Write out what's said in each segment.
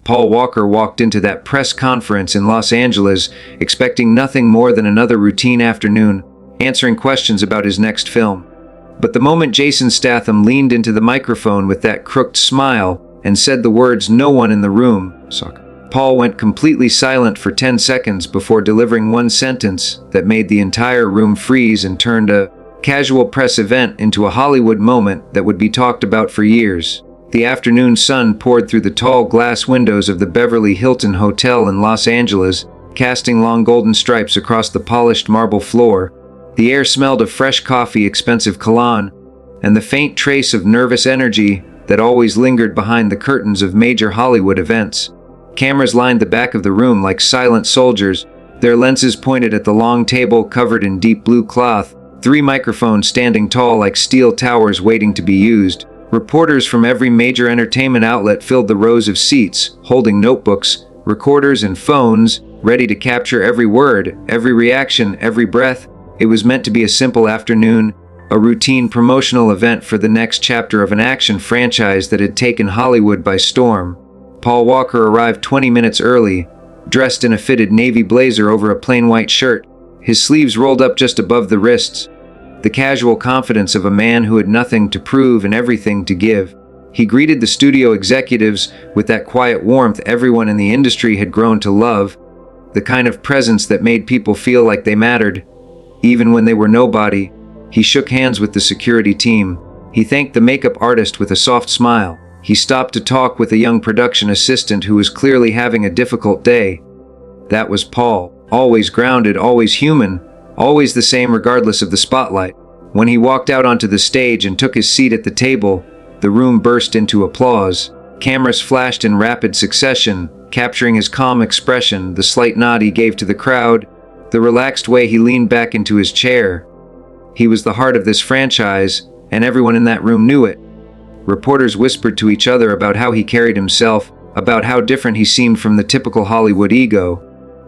Paul Walker walked into that press conference in Los Angeles expecting nothing more than another routine afternoon, answering questions about his next film. But the moment Jason Statham leaned into the microphone with that crooked smile and said the words "no one in the room," Paul went completely silent for 10 seconds before delivering one sentence that made the entire room freeze and turned a casual press event into a Hollywood moment that would be talked about for years. The afternoon sun poured through the tall glass windows of the Beverly Hilton Hotel in Los Angeles, casting long golden stripes across the polished marble floor. The air smelled of fresh coffee, expensive cologne, and the faint trace of nervous energy that always lingered behind the curtains of major Hollywood events. Cameras lined the back of the room like silent soldiers, their lenses pointed at the long table covered in deep blue cloth, 3 microphones standing tall like steel towers waiting to be used. Reporters from every major entertainment outlet filled the rows of seats, holding notebooks, recorders, and phones, ready to capture every word, every reaction, every breath. It was meant to be a simple afternoon, a routine promotional event for the next chapter of an action franchise that had taken Hollywood by storm. Paul Walker arrived 20 minutes early, dressed in a fitted navy blazer over a plain white shirt, his sleeves rolled up just above the wrists. The casual confidence of a man who had nothing to prove and everything to give. He greeted the studio executives with that quiet warmth everyone in the industry had grown to love, the kind of presence that made people feel like they mattered, even when they were nobody. He shook hands with the security team. He thanked the makeup artist with a soft smile. He stopped to talk with a young production assistant who was clearly having a difficult day. That was Paul, always grounded, always human, always the same regardless of the spotlight. When he walked out onto the stage and took his seat at the table, the room burst into applause. Cameras flashed in rapid succession, capturing his calm expression, the slight nod he gave to the crowd, the relaxed way he leaned back into his chair. He was the heart of this franchise, and everyone in that room knew it. Reporters whispered to each other about how he carried himself, about how different he seemed from the typical Hollywood ego.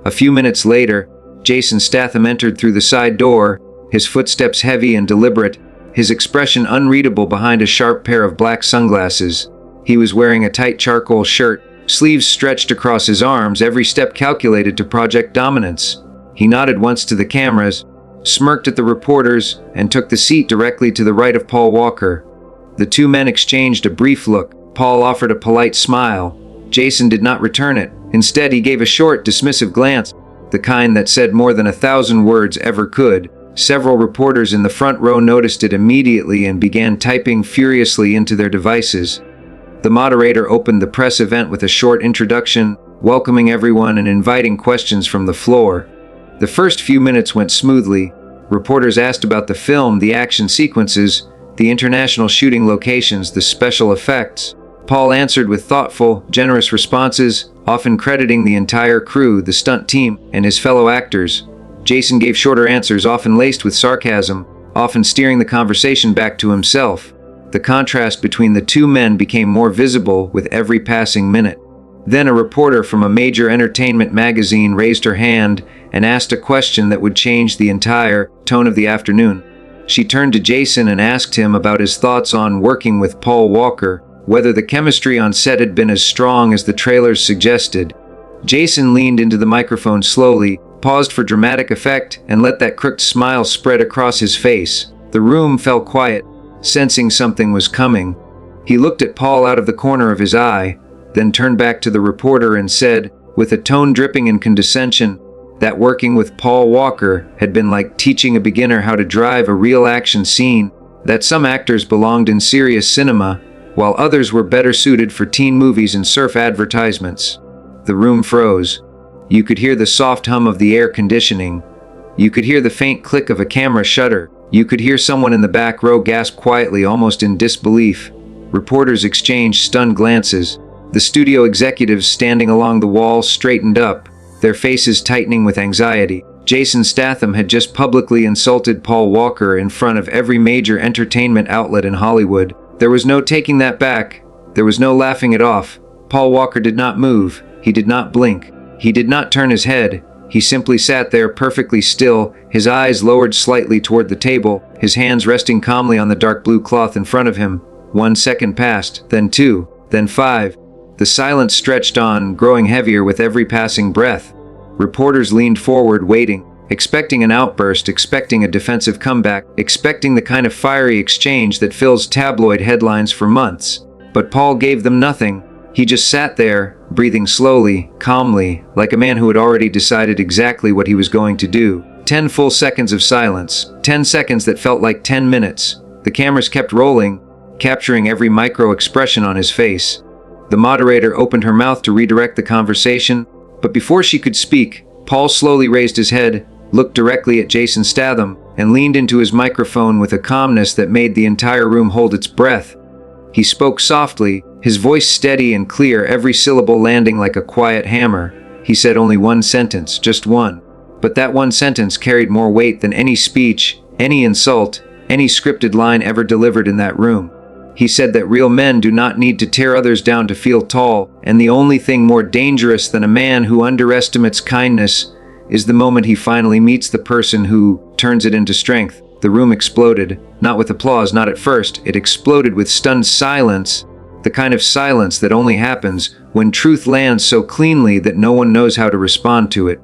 A few minutes later, Jason Statham entered through the side door, his footsteps heavy and deliberate, his expression unreadable behind a sharp pair of black sunglasses. He was wearing a tight charcoal shirt, sleeves stretched across his arms, every step calculated to project dominance. He nodded once to the cameras, smirked at the reporters, and took the seat directly to the right of Paul Walker. The two men exchanged a brief look. Paul offered a polite smile. Jason did not return it. Instead, he gave a short, dismissive glance, the kind that said more than 1,000 words ever could. Several reporters in the front row noticed it immediately and began typing furiously into their devices. The moderator opened the press event with a short introduction, welcoming everyone and inviting questions from the floor. The first few minutes went smoothly. Reporters asked about the film, the action sequences, the international shooting locations, the special effects. Paul answered with thoughtful, generous responses, often crediting the entire crew, the stunt team, and his fellow actors. Jason gave shorter answers, often laced with sarcasm, often steering the conversation back to himself. The contrast between the two men became more visible with every passing minute. Then a reporter from a major entertainment magazine raised her hand and asked a question that would change the entire tone of the afternoon. She turned to Jason and asked him about his thoughts on working with Paul Walker, whether the chemistry on set had been as strong as the trailers suggested. Jason leaned into the microphone slowly, paused for dramatic effect, and let that crooked smile spread across his face. The room fell quiet, sensing something was coming. He looked at Paul out of the corner of his eye, then turned back to the reporter and said, with a tone dripping in condescension, that working with Paul Walker had been like teaching a beginner how to drive a real action scene, that some actors belonged in serious cinema, while others were better suited for teen movies and surf advertisements. The room froze. You could hear the soft hum of the air conditioning. You could hear the faint click of a camera shutter. You could hear someone in the back row gasp quietly, almost in disbelief. Reporters exchanged stunned glances. The studio executives standing along the wall straightened up, their faces tightening with anxiety. Jason Statham had just publicly insulted Paul Walker in front of every major entertainment outlet in Hollywood. There was no taking that back. There was no laughing it off. Paul Walker did not move. He did not blink. He did not turn his head. He simply sat there perfectly still, his eyes lowered slightly toward the table, his hands resting calmly on the dark blue cloth in front of him. 1 second passed, then 2, then 5. The silence stretched on, growing heavier with every passing breath. Reporters leaned forward, waiting, expecting an outburst, expecting a defensive comeback, expecting the kind of fiery exchange that fills tabloid headlines for months. But Paul gave them nothing. He just sat there, breathing slowly, calmly, like a man who had already decided exactly what he was going to do. 10 full seconds of silence, 10 seconds that felt like 10 minutes. The cameras kept rolling, capturing every micro-expression on his face. The moderator opened her mouth to redirect the conversation, but before she could speak, Paul slowly raised his head, looked directly at Jason Statham, and leaned into his microphone with a calmness that made the entire room hold its breath. He spoke softly, his voice steady and clear, every syllable landing like a quiet hammer. He said only one sentence, just one. But that one sentence carried more weight than any speech, any insult, any scripted line ever delivered in that room. He said that real men do not need to tear others down to feel tall, and the only thing more dangerous than a man who underestimates kindness is the moment he finally meets the person who turns it into strength. The room exploded, not with applause, not at first. It exploded with stunned silence, the kind of silence that only happens when truth lands so cleanly that no one knows how to respond to it.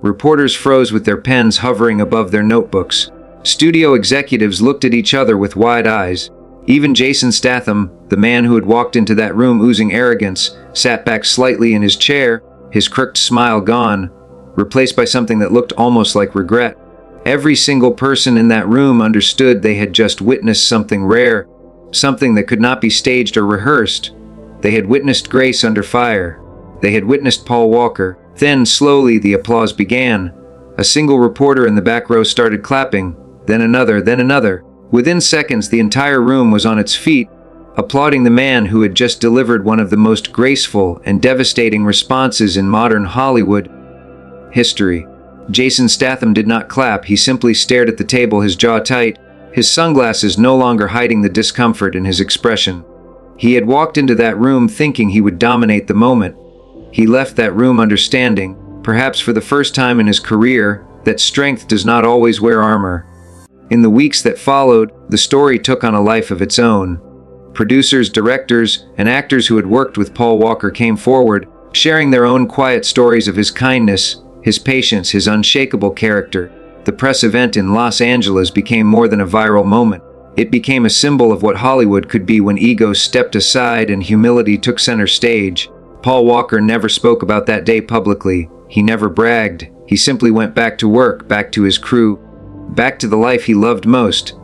Reporters froze with their pens hovering above their notebooks. Studio executives looked at each other with wide eyes. Even Jason Statham, the man who had walked into that room oozing arrogance, sat back slightly in his chair, his crooked smile gone, replaced by something that looked almost like regret. Every single person in that room understood they had just witnessed something rare, something that could not be staged or rehearsed. They had witnessed grace under fire. They had witnessed Paul Walker. Then, slowly, the applause began. A single reporter in the back row started clapping, then another, then another. Within seconds, the entire room was on its feet, applauding the man who had just delivered one of the most graceful and devastating responses in modern Hollywood history. Jason Statham did not clap. He simply stared at the table, his jaw tight, his sunglasses no longer hiding the discomfort in his expression. He had walked into that room thinking he would dominate the moment. He left that room understanding, perhaps for the first time in his career, that strength does not always wear armor. In the weeks that followed, the story took on a life of its own. Producers, directors, and actors who had worked with Paul Walker came forward, sharing their own quiet stories of his kindness, his patience, his unshakable character. The press event in Los Angeles became more than a viral moment. It became a symbol of what Hollywood could be when ego stepped aside and humility took center stage. Paul Walker never spoke about that day publicly. He never bragged. He simply went back to work, back to his crew, back to the life he loved most,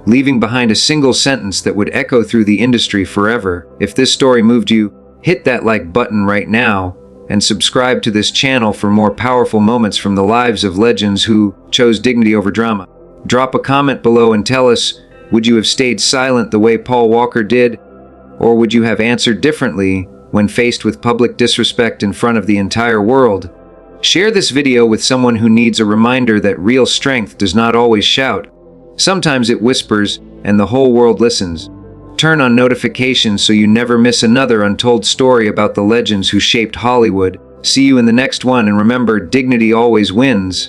leaving behind a single sentence that would echo through the industry forever. If this story moved you, hit that like button right now, and subscribe to this channel for more powerful moments from the lives of legends who chose dignity over drama. Drop a comment below and tell us, would you have stayed silent the way Paul Walker did, or would you have answered differently when faced with public disrespect in front of the entire world? Share this video with someone who needs a reminder that real strength does not always shout. Sometimes it whispers, and the whole world listens. Turn on notifications so you never miss another untold story about the legends who shaped Hollywood. See you in the next one, and remember, dignity always wins.